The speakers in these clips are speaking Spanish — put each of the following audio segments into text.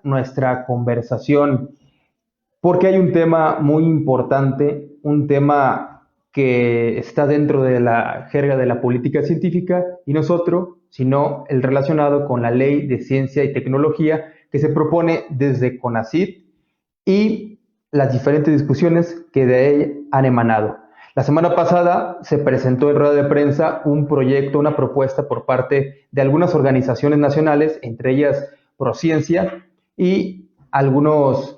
nuestra conversación porque hay un tema muy importante, un tema que está dentro de la jerga de la política científica y no es otro, sino el relacionado con la Ley de Ciencia y Tecnología que se propone desde CONACYT y las diferentes discusiones que de ella han emanado. La semana pasada se presentó en rueda de prensa un proyecto, una propuesta por parte de algunas organizaciones nacionales, entre ellas Prociencia y algunos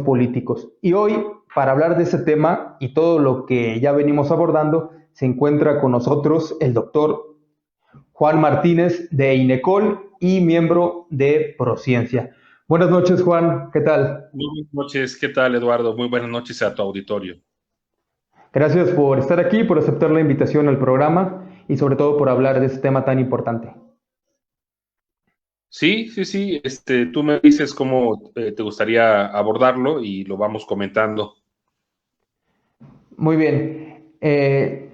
políticos. Y hoy, para hablar de ese tema y todo lo que ya venimos abordando, se encuentra con nosotros el doctor Juan Martínez de INECOL y miembro de Prociencia. Buenas noches, Juan, ¿qué tal? Muy buenas noches, ¿qué tal, Eduardo? Muy buenas noches a tu auditorio. Gracias por estar aquí, por aceptar la invitación al programa y sobre todo por hablar de este tema tan importante. Sí, tú me dices cómo te gustaría abordarlo y lo vamos comentando. Muy bien.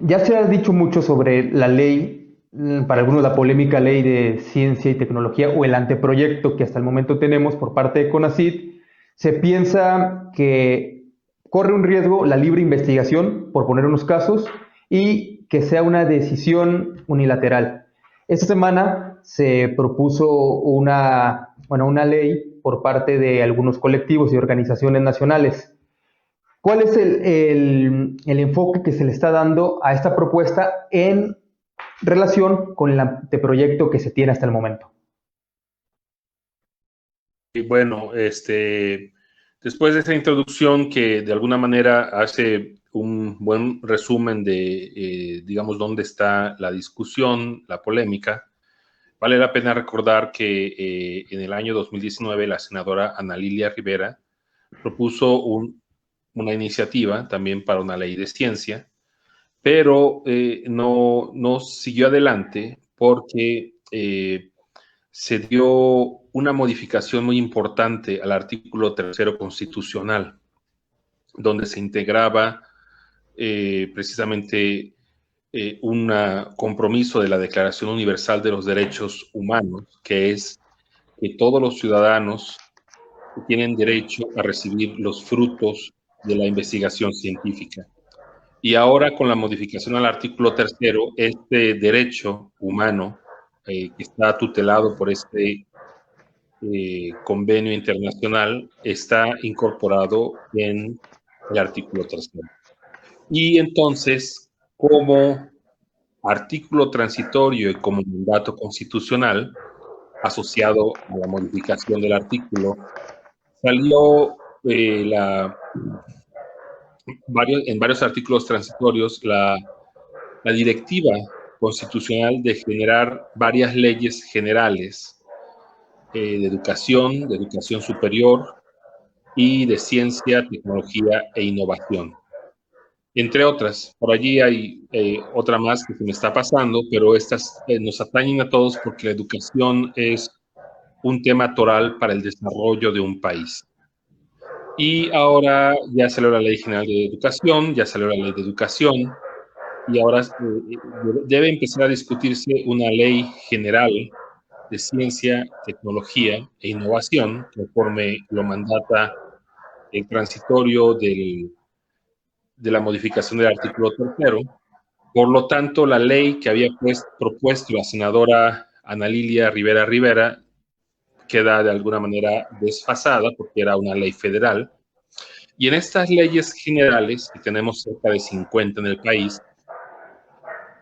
Ya se ha dicho mucho sobre la ley, para algunos la polémica ley de ciencia y tecnología o el anteproyecto que hasta el momento tenemos por parte de CONACYT. Se piensa que corre un riesgo la libre investigación, por poner unos casos, y que sea una decisión unilateral. Esta semana se propuso una ley por parte de algunos colectivos y organizaciones nacionales. ¿Cuál es el enfoque que se le está dando a esta propuesta en relación con el anteproyecto que se tiene hasta el momento? Y bueno, después de esta introducción que de alguna manera hace un buen resumen de, digamos, dónde está la discusión, la polémica, vale la pena recordar que en el año 2019 la senadora Ana Lilia Rivera propuso una iniciativa también para una ley de ciencia, pero no siguió adelante porque se dio una modificación muy importante al artículo tercero constitucional, donde se integraba precisamente un compromiso de la Declaración Universal de los Derechos Humanos, que es que todos los ciudadanos tienen derecho a recibir los frutos de la investigación científica. Y ahora con la modificación al artículo tercero, este derecho humano que está tutelado por este convenio internacional está incorporado en el artículo tercero. Y entonces, como artículo transitorio y como mandato constitucional asociado a la modificación del artículo, salió en varios artículos transitorios la directiva constitucional de generar varias leyes generales de educación superior y de ciencia, tecnología e innovación. Entre otras, por allí hay otra más que se me está pasando, pero estas nos atañen a todos porque la educación es un tema toral para el desarrollo de un país. Y ahora ya salió la Ley General de Educación, ya salió la Ley de Educación, y ahora debe empezar a discutirse una ley general de ciencia, tecnología e innovación, conforme lo mandata el transitorio de la modificación del artículo tercero. Por lo tanto, la ley que había propuesto la senadora Ana Lilia Rivera Rivera queda de alguna manera desfasada porque era una ley federal. Y en estas leyes generales, que tenemos cerca de 50 en el país,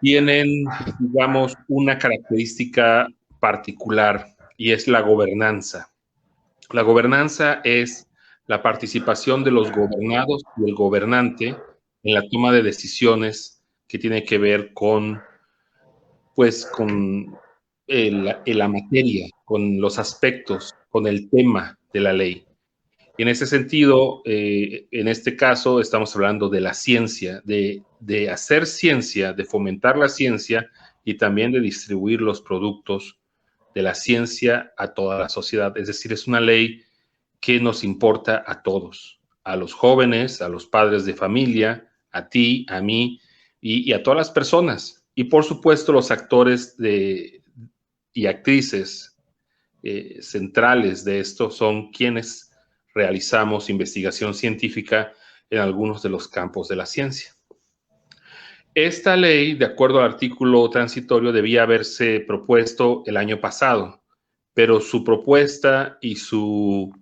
tienen, digamos, una característica particular y es la gobernanza. La gobernanza es la participación de los gobernados y el gobernante en la toma de decisiones que tiene que ver con, pues, con la materia, con los aspectos, con el tema de la ley. Y en ese sentido, en este caso, estamos hablando de la ciencia, de hacer ciencia, de fomentar la ciencia y también de distribuir los productos de la ciencia a toda la sociedad. Es decir, es una ley que nos importa a todos, a los jóvenes, a los padres de familia, a ti, a mí y a todas las personas. Y por supuesto, los actores y actrices centrales de esto son quienes realizamos investigación científica en algunos de los campos de la ciencia. Esta ley, de acuerdo al artículo transitorio, debía haberse propuesto el año pasado, pero su propuesta y su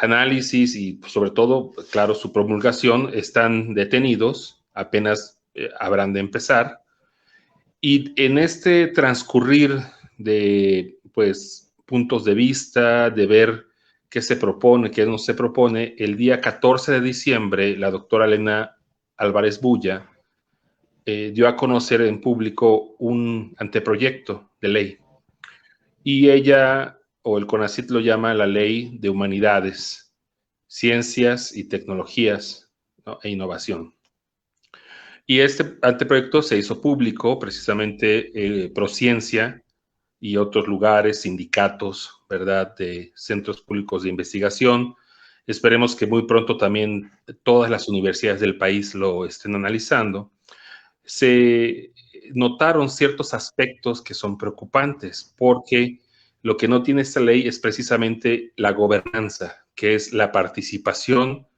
análisis y sobre todo, claro, su promulgación están detenidos, apenas habrán de empezar. Y en este transcurrir de puntos de vista, de ver qué se propone, qué no se propone, el día 14 de diciembre, la doctora Elena Álvarez Bulla dio a conocer en público un anteproyecto de ley. Y ella, o el CONACYT, lo llama la Ley de Humanidades, Ciencias y Tecnologías, ¿no?, e Innovación. Y este anteproyecto se hizo público, precisamente Prociencia y otros lugares, sindicatos, ¿verdad?, de centros públicos de investigación. Esperemos que muy pronto también todas las universidades del país lo estén analizando. Se notaron ciertos aspectos que son preocupantes, porque lo que no tiene esta ley es precisamente la gobernanza, que es la participación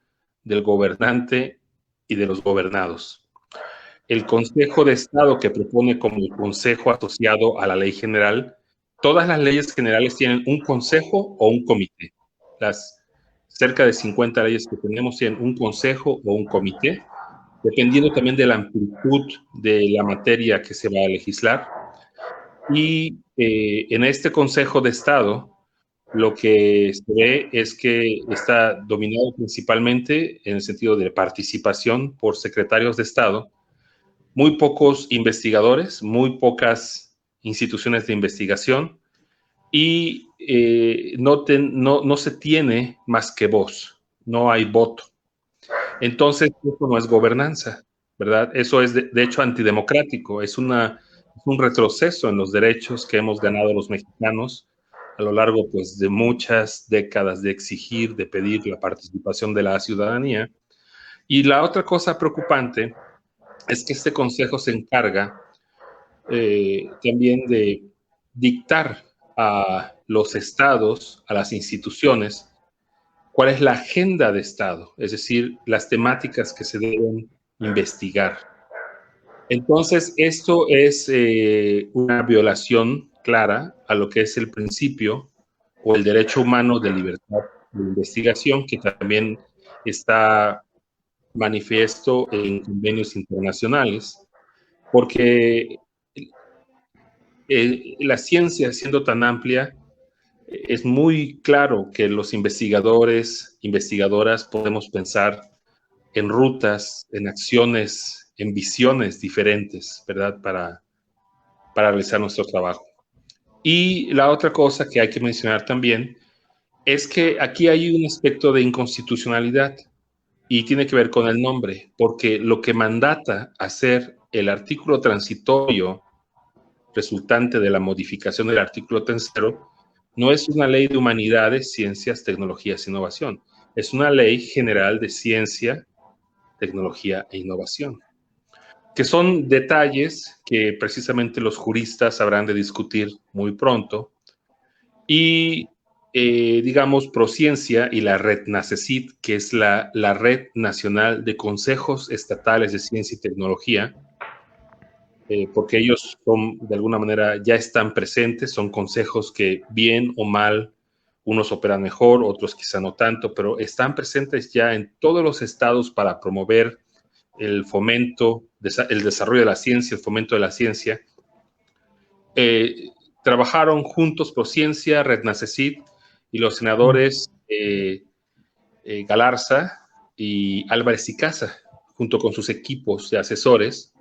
del gobernante y de los gobernados. El Consejo de Estado, que propone como el consejo asociado a la ley general, todas las leyes generales tienen un consejo o un comité. Las cerca de 50 leyes que tenemos tienen un consejo o un comité, dependiendo también de la amplitud de la materia que se va a legislar. Y en este Consejo de Estado, lo que se ve es que está dominado principalmente en el sentido de participación por secretarios de Estado, muy pocos investigadores, muy pocas instituciones de investigación, y no se tiene más que voz, no hay voto. Entonces, eso no es gobernanza, ¿verdad? Eso es, de hecho, antidemocrático, es un retroceso en los derechos que hemos ganado los mexicanos a lo largo, de muchas décadas de exigir, de pedir la participación de la ciudadanía. Y la otra cosa preocupante es que este consejo se encarga también de dictar a los estados, a las instituciones, cuál es la agenda de Estado, es decir, las temáticas que se deben investigar. Entonces, esto es una violación clara a lo que es el principio o el derecho humano de libertad de investigación, que también está manifiesto en convenios internacionales, porque la ciencia, siendo tan amplia, es muy claro que los investigadores, investigadoras, podemos pensar en rutas, en acciones, en visiones diferentes, ¿verdad?, para realizar nuestro trabajo. Y la otra cosa que hay que mencionar también es que aquí hay un aspecto de inconstitucionalidad y tiene que ver con el nombre, porque lo que mandata hacer el artículo transitorio resultante de la modificación del artículo tercero no es una ley de humanidades, ciencias, tecnologías e innovación. Es una ley general de ciencia, tecnología e innovación, que son detalles que precisamente los juristas habrán de discutir muy pronto. Y, digamos, Prociencia y la red NACECIT, que es la Red Nacional de Consejos Estatales de Ciencia y Tecnología, porque ellos son, de alguna manera, ya están presentes, son consejos que bien o mal, unos operan mejor, otros quizá no tanto, pero están presentes ya en todos los estados para promover el fomento, el desarrollo de la ciencia, el fomento de la ciencia. Trabajaron juntos Prociencia, Red NACECIT y los senadores Galarza y Álvarez y Casa, junto con sus equipos de asesores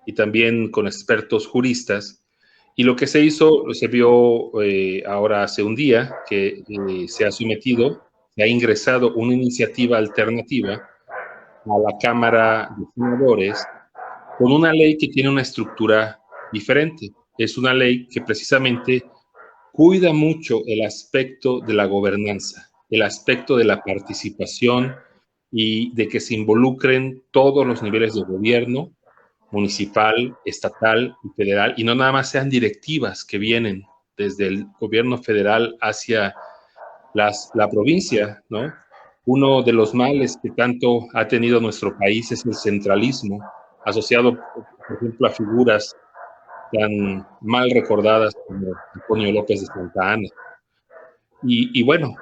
y también con expertos juristas. Y lo que se hizo, se vio ahora hace un día que se ha ingresado una iniciativa alternativa a la Cámara de Senadores con una ley que tiene una estructura diferente. Es una ley que precisamente cuida mucho el aspecto de la gobernanza, el aspecto de la participación y de que se involucren todos los niveles de gobierno, municipal, estatal y federal, y no nada más sean directivas que vienen desde el gobierno federal hacia la provincia, ¿no? Uno de los males que tanto ha tenido nuestro país es el centralismo, asociado, por ejemplo, a figuras tan mal recordadas como Antonio López de Santa Anna. Y bueno,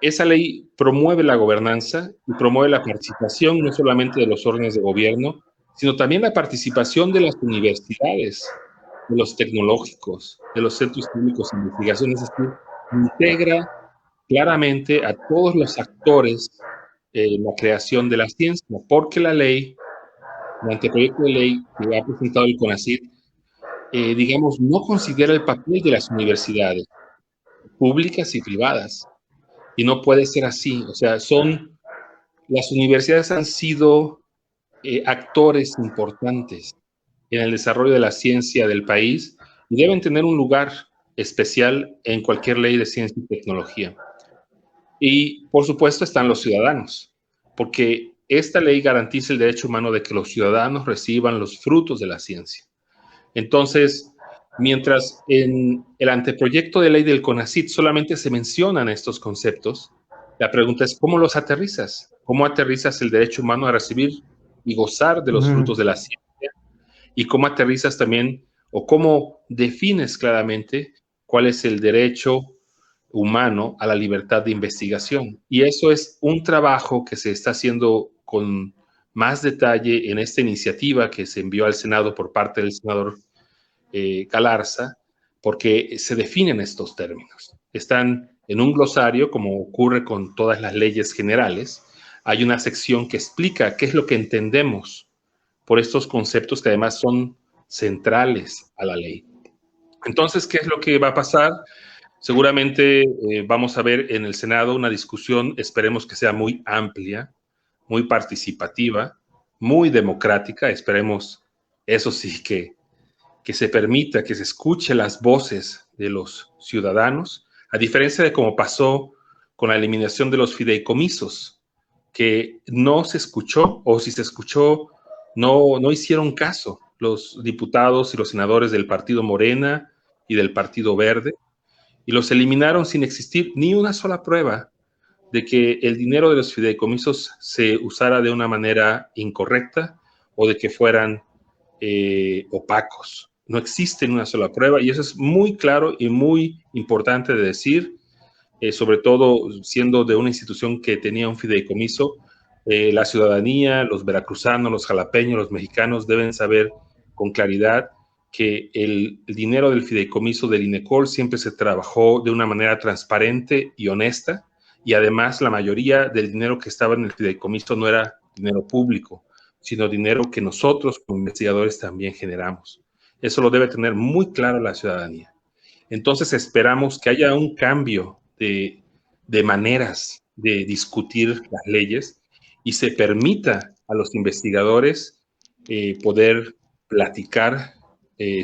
esa ley promueve la gobernanza y promueve la participación no solamente de los órganos de gobierno, sino también la participación de las universidades, de los tecnológicos, de los centros públicos de investigación, es decir, integra claramente a todos los actores en la creación de la ciencia, porque la ley, el anteproyecto de ley que ha presentado el CONACYT, digamos, no considera el papel de las universidades públicas y privadas. Y no puede ser así. O sea, las universidades han sido actores importantes en el desarrollo de la ciencia del país y deben tener un lugar especial en cualquier ley de ciencia y tecnología. Y, por supuesto, están los ciudadanos, porque esta ley garantiza el derecho humano de que los ciudadanos reciban los frutos de la ciencia. Entonces, mientras en el anteproyecto de ley del CONACYT solamente se mencionan estos conceptos, la pregunta es, ¿cómo los aterrizas? ¿Cómo aterrizas el derecho humano a recibir y gozar de los frutos de la ciencia? ¿Y cómo aterrizas también, o cómo defines claramente cuál es el derecho humano a la libertad de investigación? Y eso es un trabajo que se está haciendo con más detalle en esta iniciativa que se envió al Senado por parte del senador Galarza, porque se definen estos términos. Están en un glosario, como ocurre con todas las leyes generales. Hay una sección que explica qué es lo que entendemos por estos conceptos que además son centrales a la ley. Entonces, ¿qué es lo que va a pasar? Seguramente vamos a ver en el Senado una discusión, esperemos que sea muy amplia, muy participativa, muy democrática. Esperemos, eso sí, que se permita que se escuche las voces de los ciudadanos, a diferencia de cómo pasó con la eliminación de los fideicomisos, que no se escuchó, o si se escuchó, no hicieron caso los diputados y los senadores del Partido Morena y del Partido Verde, y los eliminaron sin existir ni una sola prueba de que el dinero de los fideicomisos se usara de una manera incorrecta o de que fueran opacos. No existe una sola prueba y eso es muy claro y muy importante de decir, sobre todo siendo de una institución que tenía un fideicomiso. La ciudadanía, los veracruzanos, los jalapeños, los mexicanos deben saber con claridad que el dinero del fideicomiso del INECOL siempre se trabajó de una manera transparente y honesta, y además la mayoría del dinero que estaba en el fideicomiso no era dinero público, sino dinero que nosotros como investigadores también generamos. Eso lo debe tener muy claro la ciudadanía. Entonces esperamos que haya un cambio de maneras de discutir las leyes y se permita a los investigadores poder platicar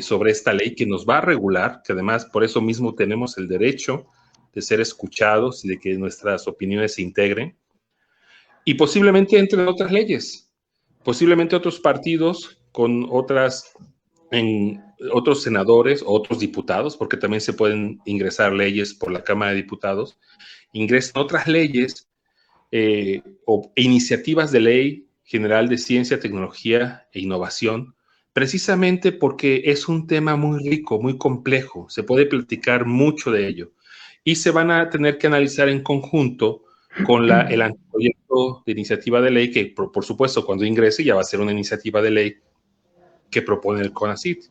sobre esta ley que nos va a regular, que además por eso mismo tenemos el derecho de ser escuchados y de que nuestras opiniones se integren, y posiblemente entren otras leyes, posiblemente otros partidos con otros senadores, otros diputados, porque también se pueden ingresar leyes por la Cámara de Diputados, ingresen otras leyes o iniciativas de ley general de ciencia, tecnología e innovación, precisamente porque es un tema muy rico, muy complejo, se puede platicar mucho de ello y se van a tener que analizar en conjunto con el anteproyecto de iniciativa de ley que, por supuesto, cuando ingrese ya va a ser una iniciativa de ley que propone el CONACYT.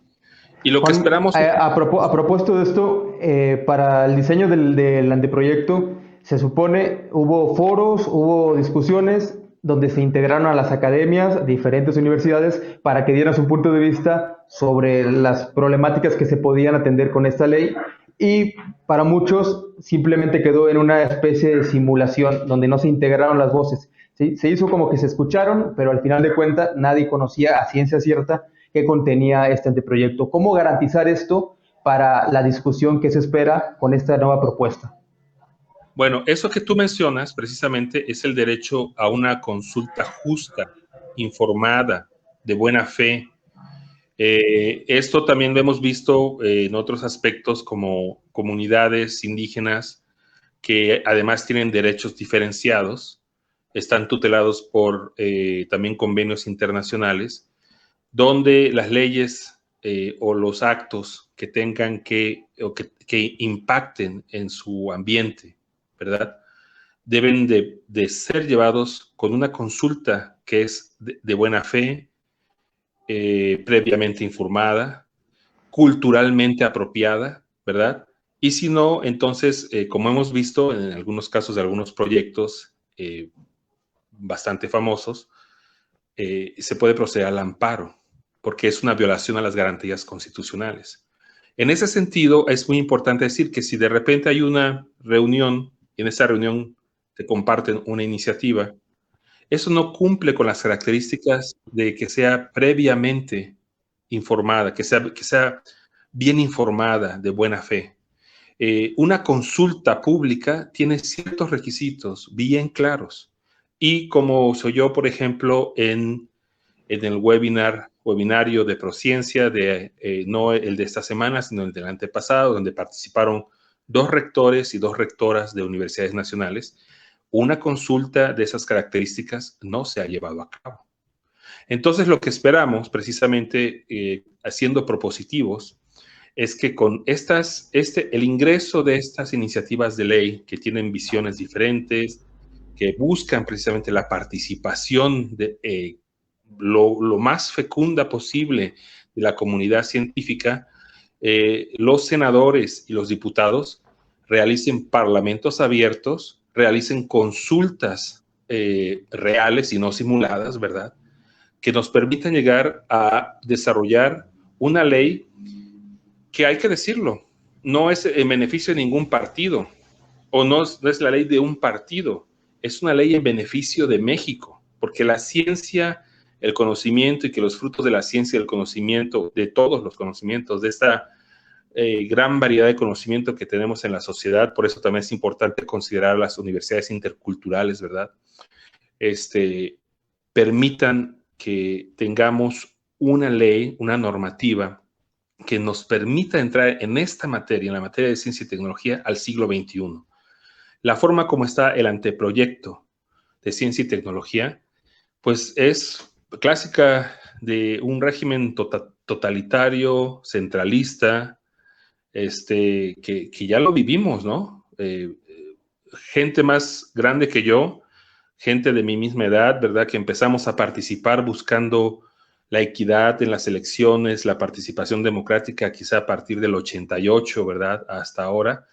Y lo Juan, que esperamos... a propósito de esto, para el diseño del anteproyecto, se supone hubo foros, hubo discusiones donde se integraron a las academias, diferentes universidades, para que dieran su punto de vista sobre las problemáticas que se podían atender con esta ley. Y para muchos simplemente quedó en una especie de simulación donde no se integraron las voces. ¿Sí? Se hizo como que se escucharon, pero al final de cuentas nadie conocía a ciencia cierta qué contenía este anteproyecto. ¿Cómo garantizar esto para la discusión que se espera con esta nueva propuesta? Bueno, eso que tú mencionas precisamente es el derecho a una consulta justa, informada, de buena fe. Esto también lo hemos visto en otros aspectos como comunidades indígenas que además tienen derechos diferenciados, están tutelados por también convenios internacionales, donde las leyes o los actos que tengan que impacten en su ambiente, ¿verdad? Deben de ser llevados con una consulta que es de buena fe, previamente informada, culturalmente apropiada, ¿verdad? Y si no, entonces, como hemos visto en algunos casos de algunos proyectos bastante famosos, se puede proceder al amparo, porque es una violación a las garantías constitucionales. En ese sentido, es muy importante decir que si de repente hay una reunión y en esa reunión te comparten una iniciativa, eso no cumple con las características de que sea previamente informada, que sea bien informada, de buena fe. Una consulta pública tiene ciertos requisitos bien claros. Y como soy yo, por ejemplo, en el webinario de Prociencia, no el de esta semana, sino el del antepasado, donde participaron 2 rectores y 2 rectoras de universidades nacionales, una consulta de esas características no se ha llevado a cabo. Entonces, lo que esperamos, precisamente siendo propositivos, es que con el ingreso de estas iniciativas de ley que tienen visiones diferentes, que buscan precisamente la participación de lo más fecunda posible de la comunidad científica, los senadores y los diputados realicen parlamentos abiertos, realicen consultas reales y no simuladas, ¿verdad? Que nos permitan llegar a desarrollar una ley que, hay que decirlo, no es en beneficio de ningún partido, o no es la ley de un partido, es una ley en beneficio de México, porque la ciencia, el conocimiento y que los frutos de la ciencia y el conocimiento, de todos los conocimientos, de esta gran variedad de conocimiento que tenemos en la sociedad, por eso también es importante considerar las universidades interculturales, ¿verdad? Permitan que tengamos una ley, una normativa que nos permita entrar en esta materia, en la materia de ciencia y tecnología, al siglo XXI. La forma como está el anteproyecto de ciencia y tecnología, pues es clásica de un régimen totalitario, centralista, que ya lo vivimos, ¿no? Gente más grande que yo, gente de mi misma edad, ¿verdad? Que empezamos a participar buscando la equidad en las elecciones, la participación democrática, quizá a partir del 88, ¿verdad? Hasta ahora,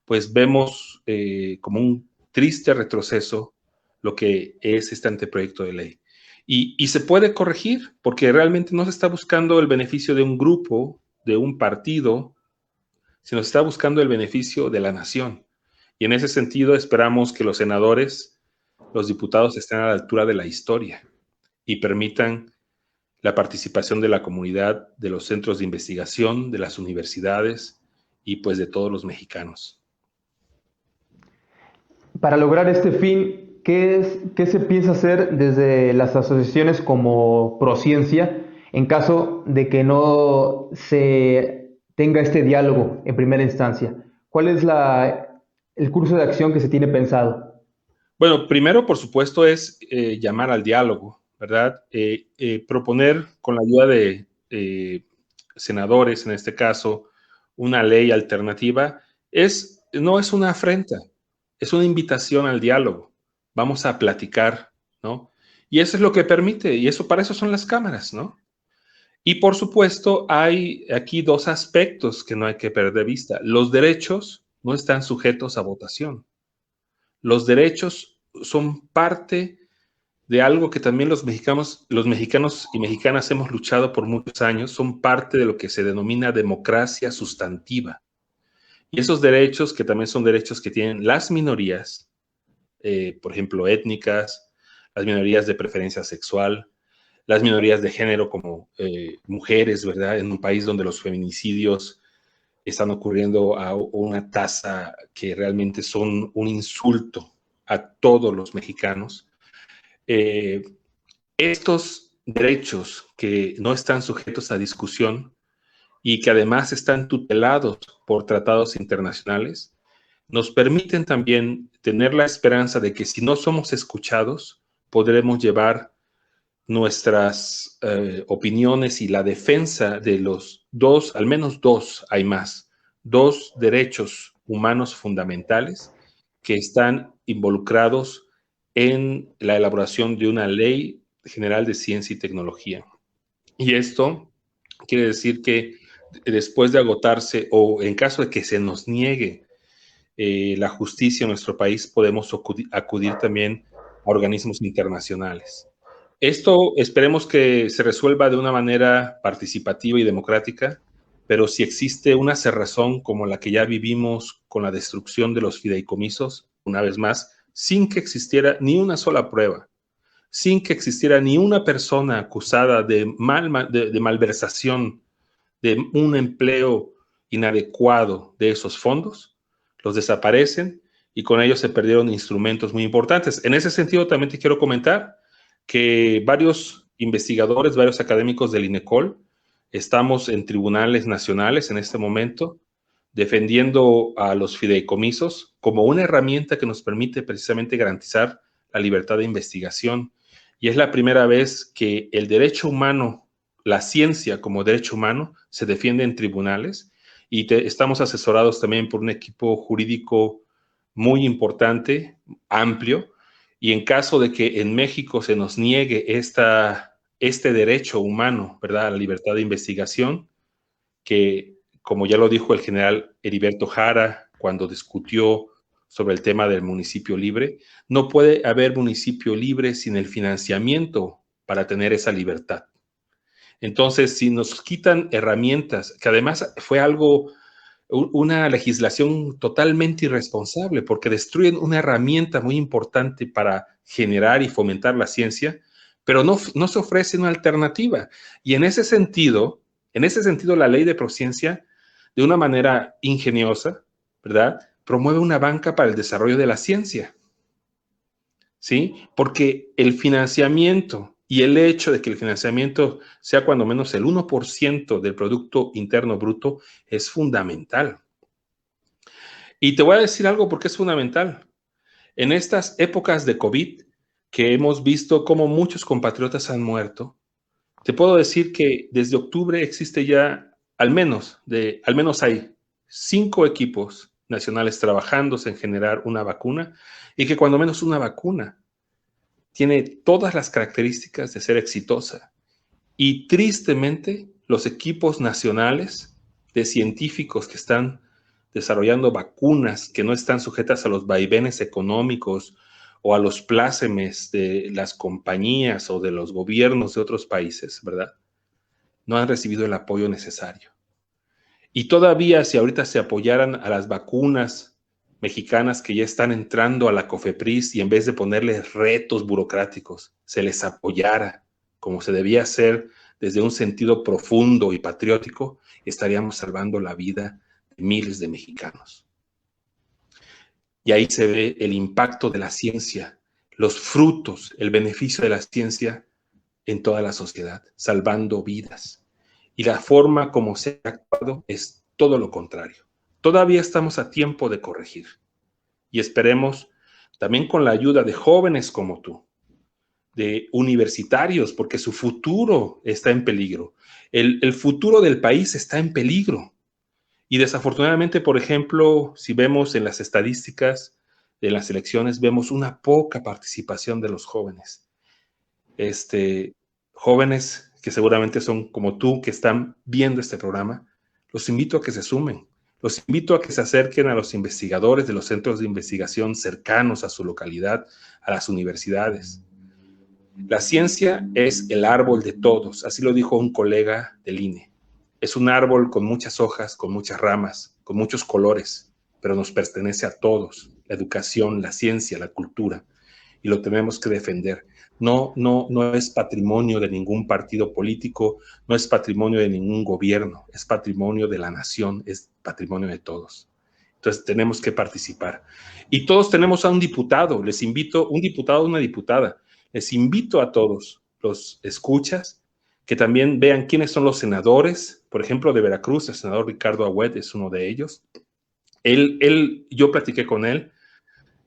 pues vemos como un triste retroceso lo que es este anteproyecto de ley. Y se puede corregir, porque realmente no se está buscando el beneficio de un grupo, de un partido, sino se está buscando el beneficio de la nación. Y en ese sentido esperamos que los senadores, los diputados estén a la altura de la historia y permitan la participación de la comunidad, de los centros de investigación, de las universidades y pues de todos los mexicanos. Para lograr este fin, ¿qué se piensa hacer desde las asociaciones como Prociencia en caso de que no se tenga este diálogo en primera instancia? ¿Cuál es el curso de acción que se tiene pensado? Bueno, primero, por supuesto, es llamar al diálogo, ¿verdad? Proponer con la ayuda de senadores, en este caso, una ley alternativa, no es una afrenta, es una invitación al diálogo. Vamos a platicar, ¿no? Y eso es lo que permite, y eso para eso son las cámaras, ¿no? Y por supuesto, hay aquí 2 aspectos que no hay que perder de vista. Los derechos no están sujetos a votación. Los derechos son parte de algo que también los mexicanos y mexicanas hemos luchado por muchos años, son parte de lo que se denomina democracia sustantiva. Y esos derechos, que también son derechos que tienen las minorías, por ejemplo, étnicas, las minorías de preferencia sexual, las minorías de género como mujeres, ¿verdad? En un país donde los feminicidios están ocurriendo a una tasa que realmente son un insulto a todos los mexicanos. Estos derechos que no están sujetos a discusión y que además están tutelados por tratados internacionales, nos permiten también tener la esperanza de que si no somos escuchados, podremos llevar nuestras opiniones y la defensa de los dos, al menos dos, hay más, dos derechos humanos fundamentales que están involucrados en la elaboración de una ley general de ciencia y tecnología. Y esto quiere decir que después de agotarse o en caso de que se nos niegue la justicia en nuestro país, podemos acudir también a organismos internacionales. Esto esperemos que se resuelva de una manera participativa y democrática, pero si existe una cerrazón como la que ya vivimos con la destrucción de los fideicomisos, una vez más, sin que existiera ni una sola prueba, sin que existiera ni una persona acusada de malversación, de un empleo inadecuado de esos fondos, los desaparecen y con ellos se perdieron instrumentos muy importantes. En ese sentido, también te quiero comentar que varios investigadores, varios académicos del INECOL, estamos en tribunales nacionales en este momento defendiendo a los fideicomisos como una herramienta que nos permite precisamente garantizar la libertad de investigación. Y es la primera vez que el derecho humano, la ciencia como derecho humano, se defiende en tribunales y estamos asesorados también por un equipo jurídico muy importante, amplio, y en caso de que en México se nos niegue este derecho humano, ¿verdad?, a la libertad de investigación, que, como ya lo dijo el general Heriberto Jara cuando discutió sobre el tema del municipio libre, no puede haber municipio libre sin el financiamiento para tener esa libertad. Entonces, si nos quitan herramientas, que además fue una legislación totalmente irresponsable, porque destruyen una herramienta muy importante para generar y fomentar la ciencia, pero no se ofrece una alternativa. Y en ese sentido, la ley de prociencia, de una manera ingeniosa, ¿verdad?, promueve una banca para el desarrollo de la ciencia, ¿sí? Porque el financiamiento y el hecho de que el financiamiento sea cuando menos el 1% del Producto Interno Bruto es fundamental. Y te voy a decir algo porque es fundamental. En estas épocas de COVID, que hemos visto cómo muchos compatriotas han muerto, te puedo decir que desde octubre existe ya al menos hay 5 equipos nacionales trabajando en generar una vacuna y que cuando menos una vacuna tiene todas las características de ser exitosa. Y tristemente, los equipos nacionales de científicos que están desarrollando vacunas que no están sujetas a los vaivenes económicos o a los plácemes de las compañías o de los gobiernos de otros países, ¿verdad?, no han recibido el apoyo necesario. Y todavía, si ahorita se apoyaran a las vacunas mexicanas que ya están entrando a la COFEPRIS y en vez de ponerles retos burocráticos, se les apoyara como se debía hacer desde un sentido profundo y patriótico, estaríamos salvando la vida de miles de mexicanos. Y ahí se ve el impacto de la ciencia, los frutos, el beneficio de la ciencia en toda la sociedad, salvando vidas. Y la forma como se ha actuado es todo lo contrario. Todavía estamos a tiempo de corregir. Y esperemos también con la ayuda de jóvenes como tú, de universitarios, porque su futuro está en peligro. El futuro del país está en peligro. Y desafortunadamente, por ejemplo, si vemos en las estadísticas de las elecciones, vemos una poca participación de los jóvenes. Jóvenes que seguramente son como tú, que están viendo este programa, los invito a que se sumen. Los invito a que se acerquen a los investigadores de los centros de investigación cercanos a su localidad, a las universidades. La ciencia es el árbol de todos, así lo dijo un colega del INE. Es un árbol con muchas hojas, con muchas ramas, con muchos colores, pero nos pertenece a todos. La educación, la ciencia, la cultura, y lo tenemos que defender. No es patrimonio de ningún partido político, no es patrimonio de ningún gobierno, es patrimonio de la nación, es patrimonio de todos. Entonces tenemos que participar. Y todos tenemos a un diputado, les invito, un diputado, una diputada, les invito a todos los escuchas, que también vean quiénes son los senadores. Por ejemplo, de Veracruz, el senador Ricardo Agüed es uno de ellos. Yo platiqué con él,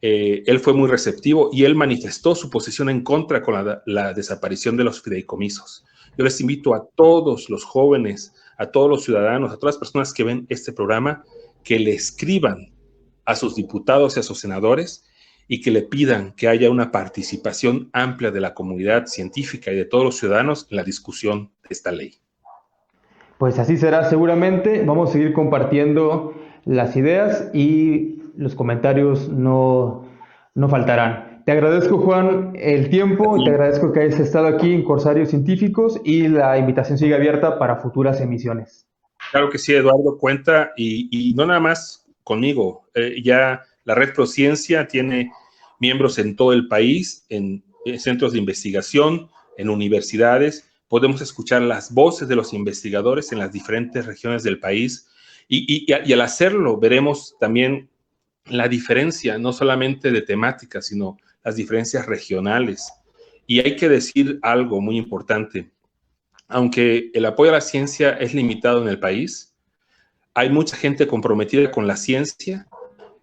él fue muy receptivo y él manifestó su posición en contra con la desaparición de los fideicomisos. Yo les invito a todos los jóvenes, a todos los ciudadanos, a todas las personas que ven este programa, que le escriban a sus diputados y a sus senadores y que le pidan que haya una participación amplia de la comunidad científica y de todos los ciudadanos en la discusión de esta ley. Pues así será seguramente. Vamos a seguir compartiendo las ideas y los comentarios no faltarán. Te agradezco, Juan, el tiempo y te agradezco que hayas estado aquí en Corsarios Científicos y la invitación sigue abierta para futuras emisiones. Claro que sí, Eduardo, cuenta y no nada más conmigo. Ya la Red Prociencia tiene miembros en todo el país, en centros de investigación, en universidades. Podemos escuchar las voces de los investigadores en las diferentes regiones del país y al hacerlo veremos también la diferencia, no solamente de temática, sino las diferencias regionales. Y hay que decir algo muy importante. Aunque el apoyo a la ciencia es limitado en el país, hay mucha gente comprometida con la ciencia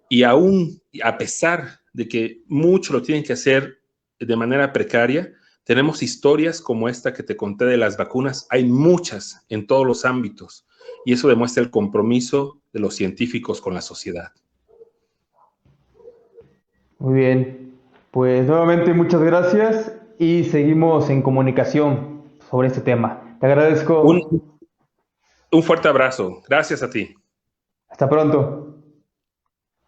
y aún, a pesar de que mucho lo tienen que hacer de manera precaria, tenemos historias como esta que te conté de las vacunas. Hay muchas en todos los ámbitos y eso demuestra el compromiso de los científicos con la sociedad. Muy bien, pues nuevamente muchas gracias y seguimos en comunicación sobre este tema. Te agradezco. Un fuerte abrazo. Gracias a ti. Hasta pronto.